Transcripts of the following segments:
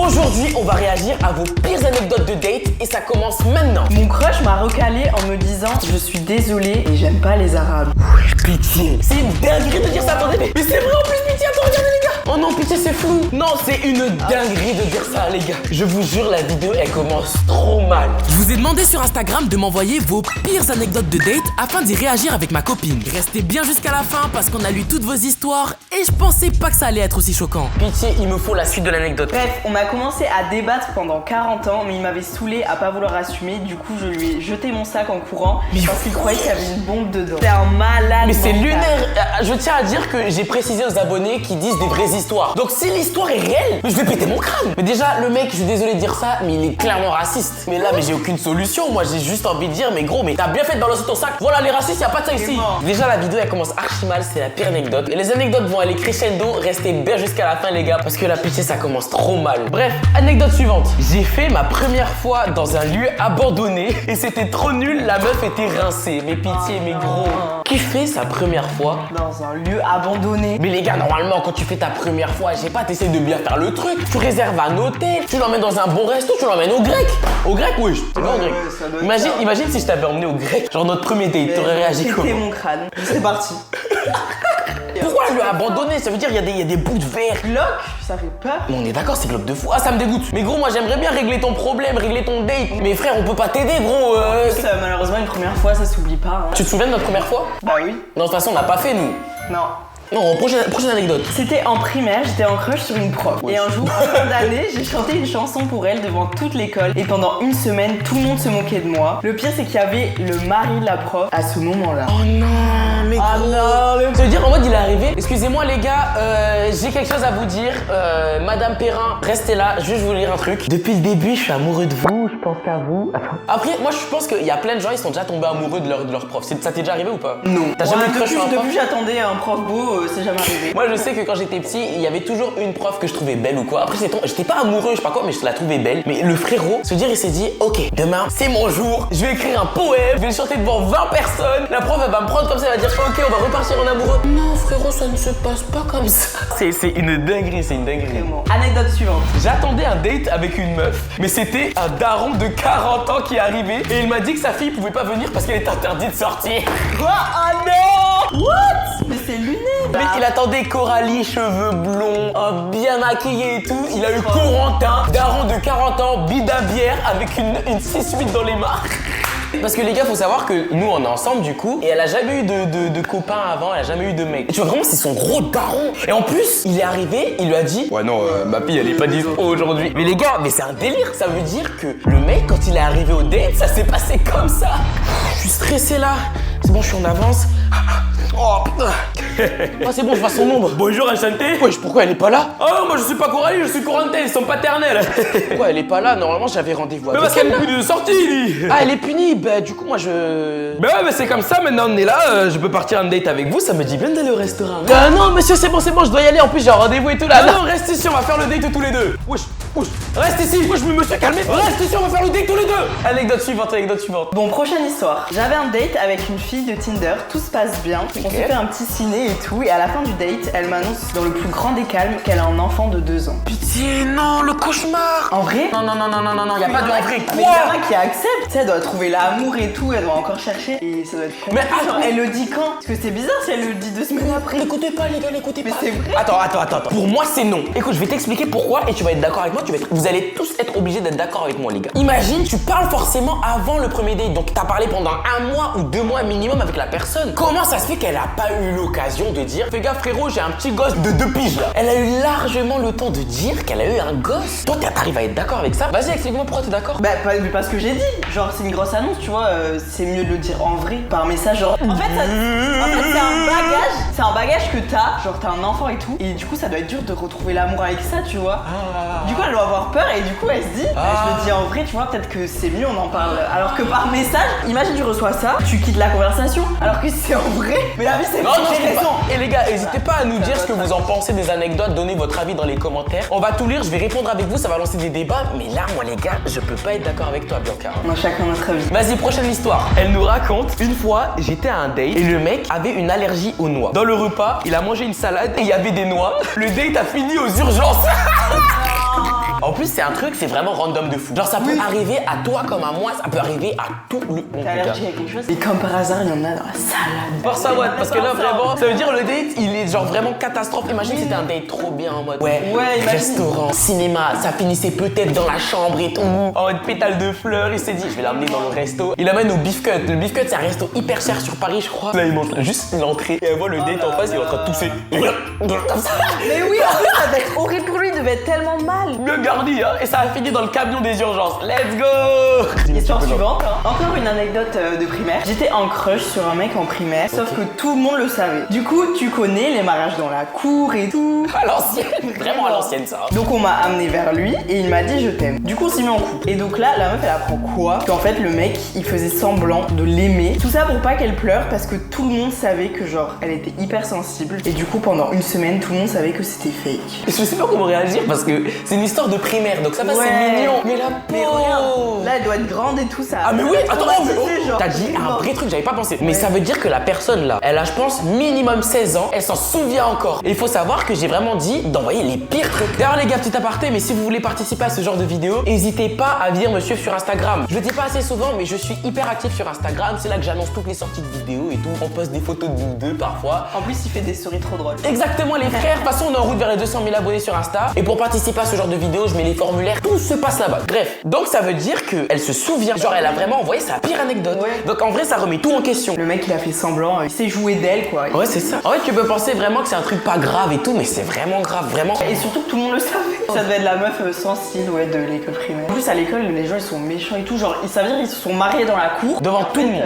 Aujourd'hui, on va réagir à vos pires anecdotes de date et ça commence maintenant. Mon crush m'a recalé en me disant je suis désolée et j'aime pas les arabes. Pitié. C'est une dinguerie de dire ça, attendez. Mais c'est vrai en plus, Pitié, attends, regardez les gars. Oh non, Pitié, c'est flou. Non, c'est une dinguerie de dire ça, les gars. Je vous jure, la vidéo, elle commence trop mal. Je vous ai demandé sur Instagram de m'envoyer vos pires anecdotes de date afin d'y réagir avec ma copine. Restez bien jusqu'à la fin parce qu'on a lu toutes vos histoires et je pensais pas que ça allait être aussi choquant. Pitié, il me faut la suite de l'anecdote. Bref, on a commencé à débattre pendant 40 ans, mais il m'avait saoulé à pas vouloir assumer. Du coup, je lui ai jeté mon sac en courant parce qu'il croyait qu'il y avait une bombe dedans. C'est un malade. Mais c'est mental. lunaire. Je tiens à dire que j'ai précisé aux abonnés qui disent des vraies histoires. Donc si l'histoire est réelle, je vais péter mon crâne. Mais déjà, le mec, je suis désolé de dire ça, mais il est clairement raciste. Mais là, j'ai aucune solution. Moi, j'ai juste envie de dire, mais gros, mais t'as bien fait de balancer ton sac. Voilà, les racistes, y a pas de ça ici. Déjà, la vidéo, elle commence archi mal. C'est la pire anecdote. Et les anecdotes vont aller crescendo. Restez bien jusqu'à la fin, les gars, parce que la Pitié, ça commence trop mal. Bref, anecdote suivante. J'ai fait ma première fois dans un lieu abandonné et c'était trop nul. La meuf était rincée. Mais Pitié, mais gros. Qui fait sa première fois Dans un lieu abandonné. Mais les gars, normalement, quand tu fais ta première fois, je sais pas, t'essaies de bien faire le truc. Tu réserves un hôtel, tu l'emmènes dans un bon resto, tu l'emmènes au grec. Au grec, oui, tu vas au grec. ça doit être Imagine si je t'avais emmené au grec, genre notre premier date, t'aurais réagi Péter comment? mon crâne. C'est parti. Pourquoi elle lui a abandonné? Ça veut dire qu'il y a des bouts de verre. Glock, ça fait peur. Mais on est d'accord, c'est globe de fou. Ah, ça me dégoûte. Mais gros, moi j'aimerais bien régler ton problème, régler ton date. Mais frère, on peut pas t'aider, gros. Malheureusement, une première fois, ça s'oublie pas. Hein. Tu te souviens de notre première fois? Bah oui. Non, de toute façon, on n'a pas fait, nous. Non. Non, prochaine anecdote. C'était en primaire, j'étais en crush sur une prof. Et un jour, en fin d'année, j'ai chanté une chanson pour elle devant toute l'école. Et pendant une semaine, tout le monde se moquait de moi. Le pire, c'est qu'il y avait le mari de la prof à ce moment-là. Oh non, mais Ah gros. non, Ça veut dire en mode il est arrivé. Excusez-moi les gars, j'ai quelque chose à vous dire. Madame Perrin, restez là, je vais vous lire un truc. Depuis le début, je suis amoureux de vous, je pense qu'à vous. Après, moi je pense qu'il y a plein de gens, ils sont déjà tombés amoureux de leur prof. Ça t'est déjà arrivé ou pas? Non. T'as jamais eu de crush sur un prof? Depuis j'attendais un prof beau, c'est jamais arrivé. Moi je sais que quand j'étais petit, il y avait toujours une prof que je trouvais belle ou quoi. Après j'étais pas amoureux, je sais pas quoi, mais je la trouvais belle. Mais le frérot, se dire il s'est dit, ok, demain c'est mon jour, je vais écrire un poème, je vais le chanter devant 20 personnes. La prof elle va me prendre comme ça, elle va dire, ok, on va repartir en amoureux. Non frérot, ça ne se passe pas comme ça. C'est une dinguerie, c'est une dinguerie. Vraiment. Anecdote suivante. J'attendais un date avec une meuf, mais c'était un daron de 40 ans qui est arrivé et il m'a dit que sa fille pouvait pas venir parce qu'elle est interdite de sortir. Quoi? Ah non! What? Mais c'est lunaire. Mais il attendait Coralie, cheveux blonds, bien maquillé et tout. Il a eu Corentin, daron de 40 ans, bide à bière avec une 6-8 dans les mains. Parce que les gars, faut savoir que nous on est ensemble du coup et elle a jamais eu de copains avant, elle a jamais eu de mec. Et tu vois vraiment c'est son gros daron. Et en plus, il est arrivé, il lui a dit ouais non, ma fille elle est pas dispo aujourd'hui. Mais les gars, mais c'est un délire. Ça veut dire que le mec quand il est arrivé au date, ça s'est passé comme ça. Je suis stressé là. C'est bon, je suis en avance. Oh, c'est bon, je vois son ombre. Bonjour, enchantée. Wesh, pourquoi elle est pas là? Oh, moi je suis pas Coralie, je suis Corentin, ils sont paternels. Pourquoi elle est pas là? Normalement, j'avais rendez-vous avec elle. Mais parce qu'elle est punie de sortie, lui. Ah, elle est punie. Bah, du coup, moi je. Bah, ouais, mais c'est comme ça, maintenant on est là, je peux partir en date avec vous, ça me dit bien d'aller au restaurant. Non, monsieur, c'est bon, je dois y aller, en plus j'ai un rendez-vous et tout là. Non, reste ici, on va faire le date tous les deux. Wesh, reste ici. Wesh, je me suis calmé. Reste ici, on va faire le date tous les deux. Anecdote suivante. Bon, prochaine histoire. J'avais un date avec une fille de Tinder, tout se passe bien. On s'est fait un petit ciné et tout. Et à la fin du date, elle m'annonce dans le plus grand des calmes qu'elle a un enfant de 2 ans. Pitié, non, le cauchemar. En vrai? Non, y a pas de en vrai. Mais il y en a qui acceptent, tu sais, elle doit trouver l'amour et tout, elle doit encore chercher et ça doit être compliqué. Mais genre, elle le dit quand? Parce que c'est bizarre si elle le dit 2 semaines après. N'écoutez pas les gars, n'écoutez pas. Mais c'est vrai. Attends. Pour moi c'est non. Écoute, je vais t'expliquer pourquoi et tu vas être d'accord avec moi. Vous allez tous être obligés d'être d'accord avec moi les gars. Imagine, tu parles forcément avant le premier date. Donc t'as parlé pendant 1 mois ou 2 mois minimum avec la personne. Comment ça se fait qu'elle a pas eu l'occasion de dire fais gaffe frérot, j'ai un petit gosse de 2 piges là. Elle a eu largement le temps de dire qu'elle a eu un gosse. Toi t'arrives à être d'accord avec ça? Vas-y, explique-moi pourquoi t'es d'accord. Bah parce que j'ai dit, genre c'est une grosse annonce, tu vois, c'est mieux de le dire en vrai, par message, genre. En fait, c'est un bagage que t'as, genre t'as un enfant et tout, et du coup ça doit être dur de retrouver l'amour avec ça, tu vois. Du coup elle doit avoir peur et du coup elle se dit, je le dis en vrai, tu vois, peut-être que c'est mieux, on en parle. Alors que par message, imagine tu reçois ça, tu quittes la conversation, alors que c'est en vrai, mais la vie c'est intéressant. Et les gars, n'hésitez pas à nous dire ce que vous en pensez des anecdotes, donnez votre avis dans les commentaires. On va tout lire, je vais répondre avec vous, ça va lancer des débats, mais là moi les gars, je peux pas être d'accord avec toi Bianca. On a chacun notre avis. Vas-y, prochaine histoire. Elle nous raconte, une fois, j'étais à un date et le mec avait une allergie aux noix. Dans le repas, il a mangé une salade et il y avait des noix. Le date a fini aux urgences. En plus, c'est un truc, c'est vraiment random de fou. Genre, ça peut arriver à toi comme à moi, ça peut arriver à tout le monde. T'es allergique à quelque chose? Et comme par hasard, il y en a dans la salade. Par ça, ouais, parce que là, vraiment, ça veut dire le date, il est genre vraiment catastrophe. Imagine, c'était un date trop bien en mode. Ouais, imagine. restaurant, cinéma, ça finissait peut-être dans la chambre et tout. En mode pétale de fleurs, il s'est dit, je vais l'amener dans le resto. Il l'amène au Beef Cut. Le Beef Cut, c'est un resto hyper cher sur Paris, je crois. Là, il mange juste l'entrée et elle voit le date en face, il est en train de tousser. Comme ça. Mais oui, en plus, ça devait être horrible pour lui, il devait être tellement mal. Mieux garni, hein. Et ça a fini dans le camion des urgences. Let's go. Histoire suivante, hein. Encore une anecdote de primaire. J'étais en crush sur un mec en primaire, sauf que tout le monde le savait. Du coup, tu connais les mariages dans la cour et tout. À l'ancienne, vraiment à l'ancienne ça. Donc on m'a amené vers lui et il m'a dit je t'aime. Du coup on s'est mis en couple. Et donc là la meuf elle apprend quoi? Qu'en fait le mec il faisait semblant de l'aimer. Tout ça pour pas qu'elle pleure parce que tout le monde savait que genre elle était hyper sensible. Et du coup pendant une semaine tout le monde savait que c'était fake. Je sais pas comment réagir parce que c'est une histoire de primaire donc ça va c'est mignon. Mais la Mais pauvre. regarde, là elle doit être grande et tout ça. Ah mais oui, attends, genre, t'as dit un vrai truc, j'avais pas pensé. Mais ça veut dire que la personne là, elle a je pense minimum 16 ans, elle s'en souvient encore. Et il faut savoir que j'ai vraiment dit d'envoyer les pires trucs. D'ailleurs les gars, petit aparté, mais si vous voulez participer à ce genre de vidéo, n'hésitez pas à venir me suivre sur Instagram. Je le dis pas assez souvent, mais je suis hyper actif sur Instagram. C'est là que j'annonce toutes les sorties de vidéos et tout. On poste des photos de nous deux parfois. En plus il fait des stories trop drôles. Exactement les frères, de toute façon on est en route vers les 200 000 abonnés sur Insta. Et pour participer à ce genre de vidéo, je mets les formulaires, tout se passe là-bas. Bref, donc ça veut dire qu'elle se souvient, genre elle a vraiment envoyé sa pire anecdote. Ouais. Donc en vrai ça remet tout en question. Le mec il a fait semblant, il s'est joué d'elle quoi. Ouais c'est ça. En fait tu peux penser vraiment que c'est un truc pas grave et tout, mais c'est vraiment grave, vraiment. Et surtout que tout le monde le savait. Ça devait être la meuf sensible ouais, de l'école primaire. En plus à l'école les gens ils sont méchants et tout, genre ça veut dire qu'ils se sont mariés dans la cour. Devant tout le monde.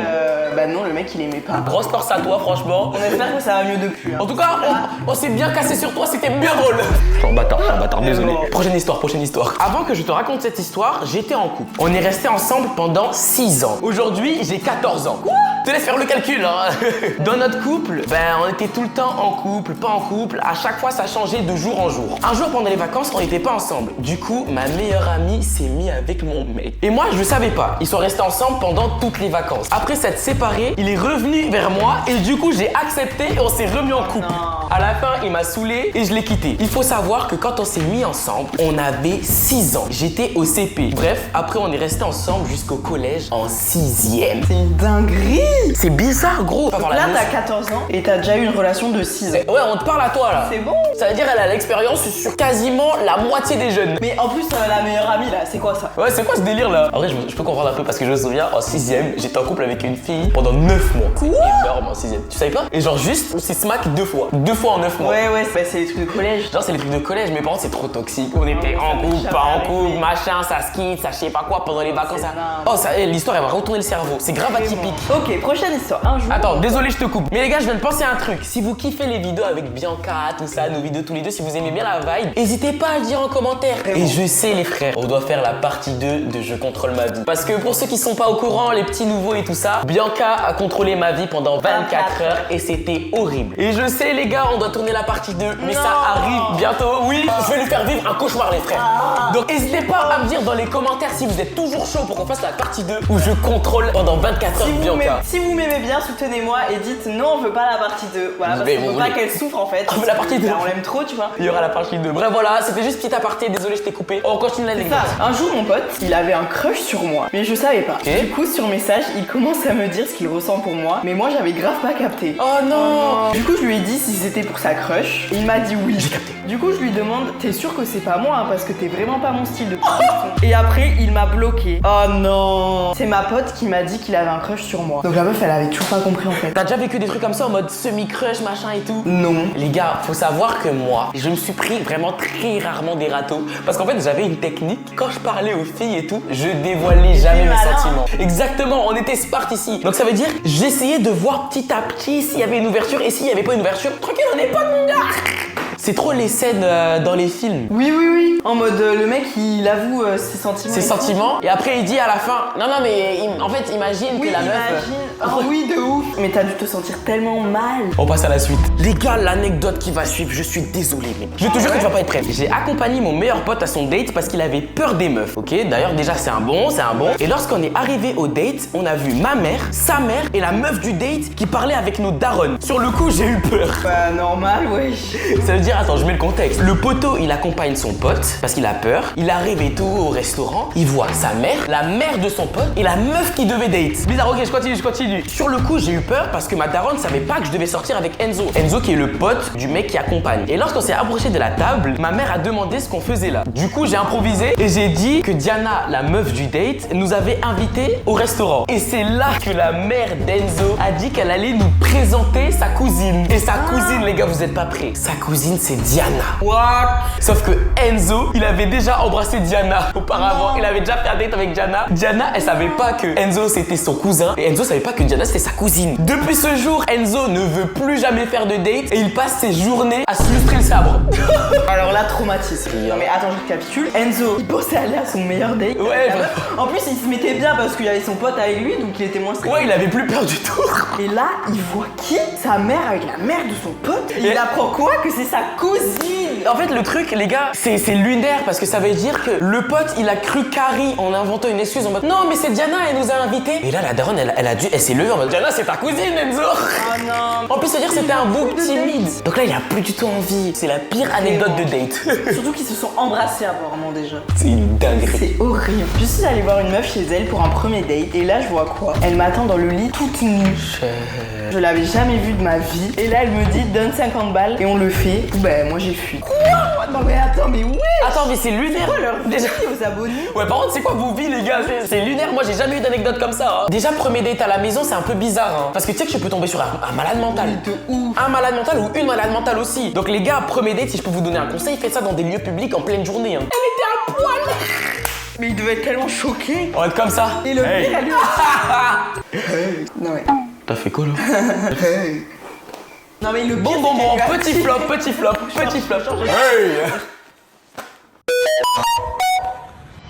Bah non le mec il aimait pas. Grosse force à toi franchement. On espère que ça va mieux depuis. Hein. En tout cas, on s'est bien cassé sur toi, c'était bien drôle. Je suis un bâtard, désolé. Prochaine histoire. Avant que je te raconte cette histoire, j'étais en couple. On est restés ensemble pendant 6 ans. Aujourd'hui, j'ai 14 ans. Quoi? Te laisse faire le calcul, hein. Dans notre couple, on était tout le temps en couple, pas en couple. À chaque fois, ça changeait de jour en jour. Un jour, pendant les vacances, on n'était pas ensemble. Du coup, ma meilleure amie s'est mise avec mon mec. Et moi, je savais pas. Ils sont restés ensemble pendant toutes les vacances. Après s'être séparés, il est revenu vers moi et du coup, j'ai accepté et on s'est remis en couple. À la fin, il m'a saoulé et je l'ai quitté. Il faut savoir que quand on s'est mis ensemble, on avait 6 ans. J'étais au CP. Bref, après, on est restés ensemble jusqu'au collège en 6e. C'est une dinguerie. C'est bizarre, gros. Là, t'as 14 ans et t'as déjà eu une relation de 6 ans. Ouais, on te parle à toi là. C'est bon. Ça veut dire elle a l'expérience sur quasiment la moitié des jeunes. Mais en plus, la meilleure amie là, c'est quoi ça? Ouais, c'est quoi ce délire là? En vrai, je peux comprendre un peu parce que je me souviens, en 6e, j'étais en couple avec une fille pendant 9 mois. Quoi? Énorme en 6e. Tu savais pas? Et genre, juste, on s'est smack 2 fois. 2 fois en 9 mois. Ouais, c'est les trucs de collège. Genre, c'est les trucs de collège, mes parents, c'est trop toxique. On était en couple, pas en couple, machin, ça se quitte, ça je sais pas quoi pendant les vacances. Oh, ça, l'histoire, elle va retourner le cerveau. C'est grave atypique. Ok, prochaine histoire. Un jour. Attends, désolé, je te coupe. Mais les gars, je viens de penser à un truc. Si vous kiffez les vidéos avec Bianca, tout ça, nos vidéos tous les deux, si vous aimez bien la vibe, n'hésitez pas à le dire en commentaire. Et je sais, les frères, on doit faire la partie 2 de Je contrôle ma vie. Parce que pour ceux qui sont pas au courant, les petits nouveaux et tout ça, Bianca a contrôlé ma vie pendant 24 heures et c'était horrible. Et je sais, les gars, on doit tourner la partie 2, mais ça arrive bientôt. Oui, je vais lui faire vivre un cauchemar, les frères. Donc, n'hésitez pas à me dire dans les commentaires si vous êtes toujours chaud pour qu'on fasse la partie 2 où je contrôle pendant 24 heures Bianca. Si vous m'aimez bien, soutenez-moi et dites non, on veut pas la partie 2. Voilà, parce qu'on veut pas qu'elle souffre en fait. On veut la partie 2. On l'aime trop, tu vois. Il y aura la partie 2. Bref, voilà, c'était juste petit aparté. Désolé, je t'ai coupé. On continue l'anecdote. Un jour, mon pote, il avait un crush sur moi, mais je savais pas. Okay. Du coup, sur message, il commence à me dire ce qu'il ressent pour moi, mais moi, j'avais grave pas capté. Oh non. Du coup, je lui ai dit si c'était pour sa crush. Il m'a dit oui. J'ai capté. Du coup, je lui demande t'es sûr que c'est pas moi hein, parce que t'es vraiment pas mon style de Et après, il m'a bloqué. Oh non. C'est ma pote qui m'a dit qu'il avait un crush sur moi. Donc la meuf, elle avait toujours pas compris en fait. T'as déjà vécu des trucs comme ça en mode semi-crush, machin et tout? Non. Les gars, faut savoir que moi, je me suis pris vraiment très rarement des râteaux. Parce qu'en fait, j'avais une technique. Quand je parlais aux filles et tout, je dévoilais jamais mes sentiments. Exactement, on était smart ici. Donc ça veut dire, j'essayais de voir petit à petit s'il y avait une ouverture et s'il y avait pas une ouverture. Tranquille, on n'est pas mon gars. C'est trop les scènes dans les films. Oui. En mode le mec il avoue ses sentiments. Ses sentiments. Et après il dit à la fin, non mais en fait imagine que la meuf. Oh oui de ouf. Mais t'as dû te sentir tellement mal. On passe à la suite. Les gars, l'anecdote qui va suivre, je suis désolé mec. Je te jure que tu vas pas être prêt. J'ai accompagné mon meilleur pote à son date parce qu'il avait peur des meufs. Ok, d'ailleurs déjà c'est un bon. Et lorsqu'on est arrivé au date, on a vu ma mère, sa mère et la meuf du date qui parlaient avec nos darons. Sur le coup j'ai eu peur. Bah normal wesh. Ça veut dire dire, attends, je mets le contexte. Le poteau, il accompagne son pote parce qu'il a peur. Il arrive et tout au restaurant. Il voit sa mère, la mère de son pote et la meuf qui devait date. Bizarre, ok, je continue. Sur le coup, j'ai eu peur parce que ma daronne savait pas que je devais sortir avec Enzo. Enzo qui est le pote du mec qui accompagne. Et lorsqu'on s'est approché de la table, ma mère a demandé ce qu'on faisait là. Du coup, j'ai improvisé et j'ai dit que Diana, la meuf du date, nous avait invités au restaurant. Et c'est là que la mère d'Enzo a dit qu'elle allait nous présenter sa cousine. Et sa cousine, les gars, vous êtes pas prêts. Sa cousine, c'est Diana. What? Sauf que Enzo, il avait déjà embrassé Diana auparavant. Il avait déjà fait un date avec Diana. Diana, elle savait pas que Enzo c'était son cousin. Et Enzo savait pas que Diana c'était sa cousine. Depuis ce jour, Enzo ne veut plus jamais faire de date et il passe ses journées à se lustrer le sabre. Alors là, traumatisme. Non mais attends, je récapitule. Enzo, il pensait aller à son meilleur date. Ouais, avec la meuf. En plus, il se mettait bien parce qu'il y avait son pote avec lui, donc il était moins stressé. Ouais, il avait plus peur du tout. Et là, il voit qui? Sa mère avec la mère de son pote. Et il apprend quoi? Que c'est sa cousine. En fait, le truc, les gars, c'est lunaire parce que ça veut dire que le pote, il a cru Carrie en inventant une excuse en mode non, mais c'est Diana, elle nous a invités. Et là, la daronne, elle s'est levée en mode Diana, c'est ta cousine, Enzo. Oh non. En plus, c'est-à-dire c'était un bouc timide. Donc là, il a plus du tout envie. C'est la pire anecdote de date. Surtout qu'ils se sont embrassés apparemment déjà. C'est une dinguerie. C'est horrible. Je suis allée voir une meuf chez elle pour un premier date. Et là, je vois quoi? Elle m'attend dans le lit toute nue. Je l'avais jamais vue de ma vie. Et là, elle me dit donne 50 balles et on le fait. Ben, moi j'ai fui. Quoi? Non mais attends, mais ouais. Attends, mais c'est lunaire. Quoi leur Déjà. aux abonnés? Ouais, par contre, c'est quoi vos vies, les gars? C'est lunaire. Moi, j'ai jamais eu d'anecdote comme ça. Hein. Déjà, premier date à la maison, c'est un peu bizarre. Hein. Parce que tu sais que je peux tomber sur un malade mental. De ouf. Un malade mental ou une malade mentale aussi. Donc, les gars, premier date, si je peux vous donner un conseil, faites ça dans des lieux publics en pleine journée. Hein. Elle était à poil. Mais il devait être tellement choqué. On va être comme ça. Et le Hey. pire, elle lui Non mais. T'as fait quoi là? Non mais le pire, Bon, c'est qu'elle lui a- petit flop. Hey.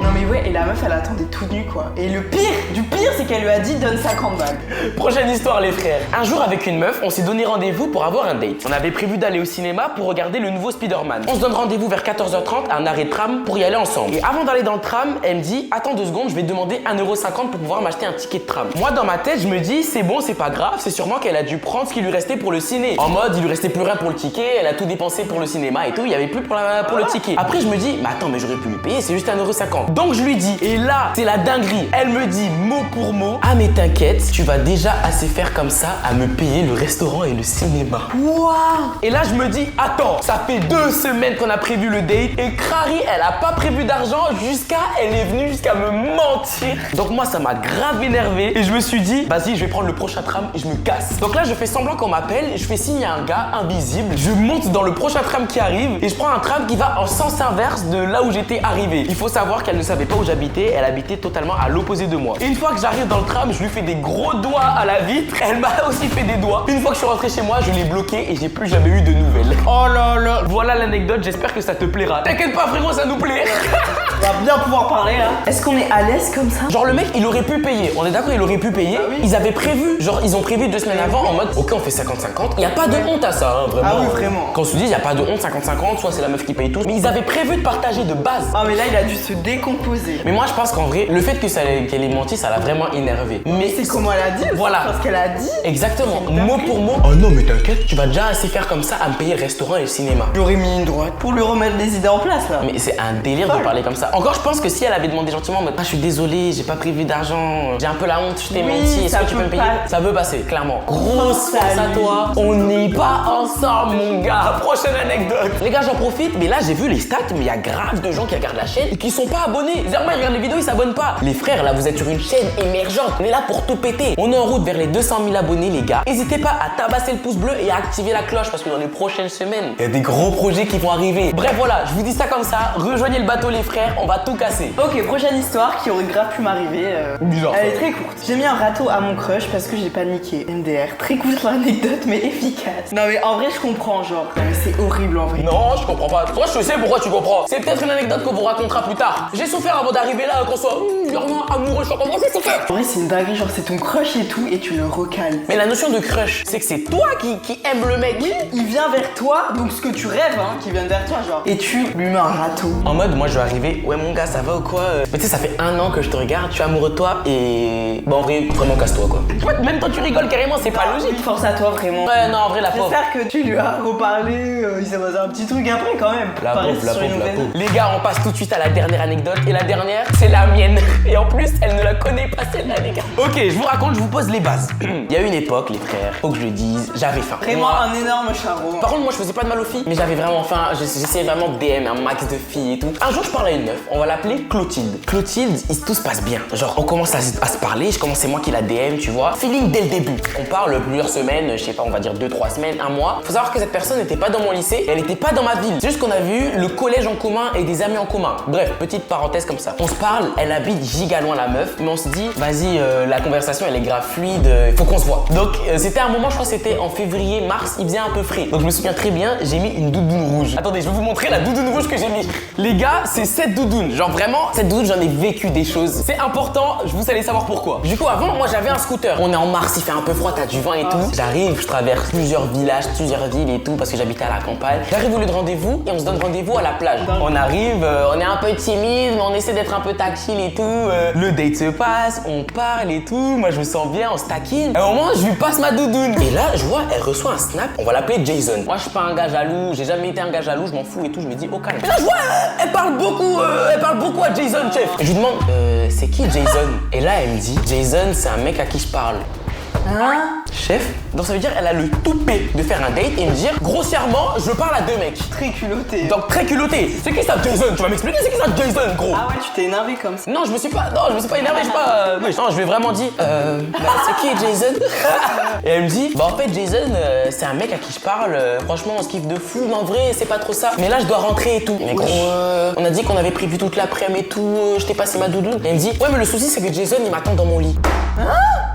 Non mais ouais, et la meuf elle attendait toute nue quoi. Et le pire, du pire, c'est qu'elle lui a dit donne 50 balles. Prochaine histoire, les frères. Un jour, avec une meuf, on s'est donné rendez-vous pour avoir un date. On avait prévu d'aller au cinéma pour regarder le nouveau Spider-Man. On se donne rendez-vous vers 14h30 à un arrêt de tram pour y aller ensemble. Et avant d'aller dans le tram, elle me dit attends 2 secondes, je vais demander 1,50€ pour pouvoir m'acheter un ticket de tram. Moi, dans ma tête, je me dis c'est bon, c'est pas grave, c'est sûrement qu'elle a dû prendre ce qui lui restait pour le ciné. En mode, il lui restait plus rien pour le ticket, elle a tout dépensé pour le cinéma et tout, il y avait plus pour le ticket. Après, je me dis mais attends, mais j'aurais pu lui payer, c'est juste 1,50€. Donc, je lui dis, et là, c'est la dinguerie. Elle me dit mot pour mot ah, mais t'inquiète, tu vas déjà assez faire comme ça à me payer le restaurant et le cinéma. Waouh. Et là, je me dis, attends, ça fait 2 semaines qu'on a prévu le date et Crary, elle a pas prévu d'argent elle est venue jusqu'à me mentir. Donc moi, ça m'a grave énervé et je me suis dit, vas-y, je vais prendre le prochain tram et je me casse. Donc là, je fais semblant qu'on m'appelle et je fais signe à un gars invisible. Je monte dans le prochain tram qui arrive et je prends un tram qui va en sens inverse de là où j'étais arrivé. Il faut savoir qu'elle ne savait pas où j'habitais, elle habitait totalement à l'opposé de moi. Et une fois que j'arrive dans le tram, je lui fais des gros doigts à la vitre. Elle m'a aussi fait des doigts. Une fois que je suis rentré chez moi, je l'ai bloqué et j'ai plus jamais eu de nouvelles. Oh là là. Voilà l'anecdote, j'espère que ça te plaira. T'inquiète pas frérot, ça nous plaît. On va bien pouvoir parler là. Est-ce qu'on est à l'aise comme ça? Genre le mec, il aurait pu payer. On est d'accord, il aurait pu payer. Ah oui. Ils avaient prévu, genre ils ont prévu 2 semaines avant en mode ok, on fait 50-50. Il y a pas de honte à ça, hein, vraiment. Ah oui, vraiment. Quand on se dit, il y a pas de honte 50-50, soit c'est la meuf qui paye tout. Mais ils avaient prévu de partager de base. Ah mais là il a dû se décomposer. Mais moi je pense qu'en vrai, le fait qu'elle ait menti, ça l'a vraiment énervé. Mais C'est comment elle a dit aussi, Voilà. parce qu'elle a dit. Exactement, C'est une mot dinguerie. pour mot. Oh non, mais t'inquiète, tu vas déjà assez faire comme ça à me payer le restaurant et le cinéma. J'aurais mis une droite pour lui remettre les idées en place là. Mais c'est un délire de Folle. parler comme ça. Encore, je pense que si elle avait demandé gentiment, en mode, ah, je suis désolée, j'ai pas prévu d'argent, j'ai un peu la honte, je t'ai Oui, menti, est-ce ça que tu peux peut me payer? pas- Ça peut passer, clairement. Grosse force à Salut. toi. On n'est pas ensemble, mon gars. Prochaine anecdote. Les gars, j'en profite, mais là, j'ai vu les stats, mais il y a grave de gens qui regardent la chaîne et qui sont pas abonnés. Zerma, ils regardent les vidéos, ils s'abonnent pas. Les frères, là, vous êtes sur une chaîne émergente. On est là pour tout péter. On est en route vers les 200 000 abonnés, les gars. N'hésitez pas à tabasser le pouce bleu et à activer la cloche parce que dans les prochaines semaines, il y a des gros projets qui vont arriver. Bref, voilà, je vous dis ça comme ça. Rejoignez le bateau, les frères, on va tout casser. Ok, prochaine histoire qui aurait grave pu m'arriver. Bizarre, Elle ça. est très courte. J'ai mis un râteau à mon crush parce que j'ai paniqué. MDR. Très courte l'anecdote mais efficace. Non mais en vrai je comprends genre. Non mais c'est horrible en vrai. Non, je comprends pas. Toi, je sais pourquoi tu comprends. C'est peut-être une anecdote qu'on vous racontera plus tard. J'ai souffert avant d'arriver là, qu'on soit vraiment amoureux, je sais pas comment j'ai souffert. En vrai c'est une dinguerie, genre c'est ton crush et tout et tu le recales. Mais la notion de crush, c'est que c'est toi qui aime le mec. Il vient vers toi, donc ce que tu rêves, hein, qui vient vers toi genre. Et tu lui mets un râteau. En mode, moi je vais arriver, ouais mon gars, ça va ou quoi? Mais tu sais, ça fait 1 an que je te regarde, je suis amoureux de toi et. Bah en vrai, vraiment casse-toi quoi. En fait, même toi tu rigoles carrément, c'est pas logique. Force à toi vraiment. Ouais, non, en vrai, la pauvre. J'espère que tu lui as reparlé, il s'est passé un petit truc après quand même. La Pas pauvre, rester la sur une pauvre, la nouvelle. pauvre. Les gars, on passe tout de suite à la dernière anecdote. Et la dernière, c'est la mienne. Et en plus, elle ne la connaît pas celle-là, les gars. Ok, je vous raconte, je vous pose les bases. Il y a une époque, les frères, faut que je le dise, j'avais faim. Vraiment un énorme charreau. Par contre, moi, je faisais pas de mal aux filles, mais j'avais vraiment faim. J'essayais vraiment de DM un max de filles et tout. Un jour, je parle à une meuf. On va l'appeler Clotilde. Clotilde, tout se passe bien. Genre, on commence à se parler. C'est moi qui la DM, tu vois. Feeling dès le début. On parle plusieurs semaines, je sais pas, on va dire 2-3 semaines, 1 mois. Faut savoir que cette personne n'était pas dans mon lycée, elle n'était pas dans ma ville. C'est juste qu'on a vu le collège en commun et des amis en commun. Bref, petite parenthèse comme ça. On se parle, elle habite giga loin la meuf, mais on se dit, vas-y, la conversation elle est grave fluide, faut qu'on se voit. Donc c'était un moment, je crois que c'était en février, mars, il faisait un peu frais. Donc je me souviens très bien, j'ai mis une doudoune rouge. Attendez, je vais vous montrer la doudoune rouge que j'ai mis. Les gars, c'est cette doudoune. Genre vraiment, cette doudoune, j'en ai vécu des choses. C'est important, vous allez savoir pourquoi. Du coup, avant, moi j'avais un scooter. On est en mars, il fait un peu froid, t'as du vent et tout. J'arrive, je traverse plusieurs villages, plusieurs villes et tout, parce que j'habitais à la campagne. J'arrive au lieu de rendez-vous et on se donne rendez-vous à la plage. On arrive, on est un peu timide, mais on essaie d'être un peu tactile et tout. Le date se passe, on parle et tout. Moi, je me sens bien, on se taquine. À un moment, je lui passe ma doudoune. Et là, je vois, elle reçoit un snap. On va l'appeler Jason. Moi, je suis pas un gars jaloux. J'ai jamais été un gars jaloux. Je m'en fous et tout. Je me dis, oh calme. Et là, je vois, elle parle beaucoup à Jason, chef. Et je lui demande, c'est qui Jason? Et là, elle me dit, Jason, c'est un mec à qui je parle. Hein? Chef, donc ça veut dire elle a le toupet de faire un date et me dire grossièrement je parle à 2 mecs. Très culotté. Donc très culotté. C'est qui ça Jason? Tu vas m'expliquer c'est qui ça Jason gros? Ah ouais, tu t'es énervé comme ça. Non, je me suis pas énervé, je suis pas. Oui, non, je lui ai vraiment dit c'est qui Jason? Et elle me dit bah en fait Jason c'est un mec à qui je parle, franchement on se kiffe de fou, mais en vrai c'est pas trop ça. Mais là je dois rentrer et tout. Mais gros, on a dit qu'on avait prévu toute l'après-midi et tout, je t'ai passé ma doudoune. Et elle me dit ouais mais le souci c'est que Jason il m'attend dans mon lit.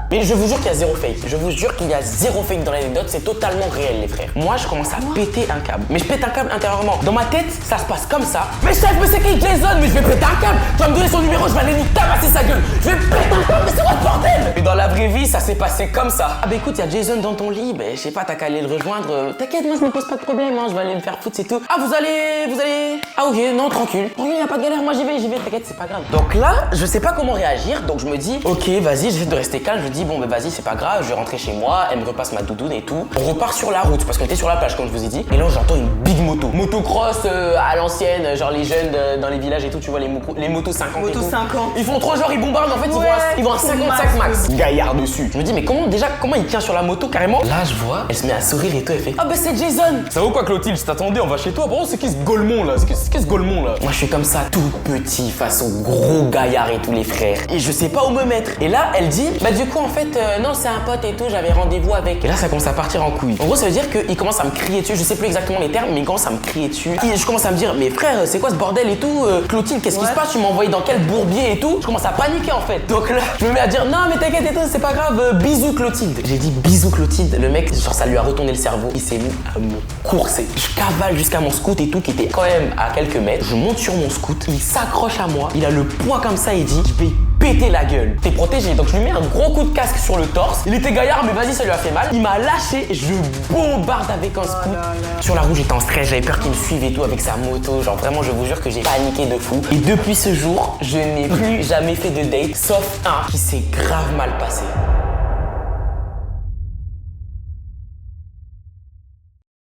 Mais je vous jure qu'il y a zéro fake. Je vous jure qu'il y a zéro fake dans l'anecdote, c'est totalement réel les frères. Moi je commence à péter un câble. Mais je pète un câble intérieurement. Dans ma tête, ça se passe comme ça. Mais chef, mais c'est qui Jason? Mais je vais péter un câble. Tu vas me donner son numéro, je vais aller lui tabasser sa gueule. Je vais péter un câble, mais c'est quoi ce bordel? Et dans la vraie vie, ça s'est passé comme ça. Ah bah écoute, il y a Jason dans ton lit, je sais pas, t'as qu'à aller le rejoindre. T'inquiète, moi je me pose pas de problème, je vais aller me faire foutre, c'est tout. Ah vous allez. Ah ok, non, tranquille. Tranquille, y a pas de galère, moi j'y vais, t'inquiète, c'est pas grave. Donc là, je sais pas comment réagir, donc je me dis, ok, vas-y, j'essaie de rester calme, je dis bon vas-y, c'est pas grave, je vais rentrer chez moi, elle me repasse ma doudoune et tout. On repart sur la route parce qu'on était sur la plage comme je vous ai dit. Et là j'entends une big moto. Motocross à l'ancienne, genre les jeunes dans les villages et tout, tu vois les motos 50 et tout. 50. Ils font trop genre ils bombardent, en fait ils vont à 55 max. Gaillard dessus. Je me dis mais comment il tient sur la moto carrément? Là je vois, elle se met à sourire et tout, elle fait ah bah c'est Jason. Ça vaut quoi Clotilde? Je t'attendais, on va chez toi. Par contre c'est qui ce Golemon là? C'est qui ce Golemon là? Moi je suis comme ça, tout petit face au gros gaillard et tous les frères. Et je sais pas où me mettre. Et là elle dit bah du coup en fait non c'est un pote et tout, j'avais rendez-vous avec. Et là ça commence à partir en couille. En gros ça veut dire qu'il commence à me crier dessus, je sais plus exactement les termes mais il commence à me crier dessus. Et je commence à me dire mais frère c'est quoi ce bordel et tout? Clotilde qu'est-ce qui se passe? Tu m'as envoyé dans quel bourbier et tout? Je commence à paniquer en fait. Donc là je me mets à dire non mais t'inquiète et tout c'est pas grave, bisous Clotilde. J'ai dit bisous Clotilde, le mec genre ça lui a retourné le cerveau, il s'est mis à me courser. Je cavale jusqu'à mon scoot et tout qui était quand même à quelques mètres. Je monte sur mon scoot, il s'accroche à moi, il a le poing comme ça et dit je vais péter la gueule. T'es protégé. Donc je lui mets un gros coup de casque sur le torse. Il était gaillard mais vas-y ça lui a fait mal. Il m'a lâché, je bombarde avec un scoot. Sur la route j'étais en stress, j'avais peur qu'il me suive et tout avec sa moto. Genre vraiment je vous jure que j'ai paniqué de fou. Et depuis ce jour, je n'ai plus jamais fait de date sauf un qui s'est grave mal passé.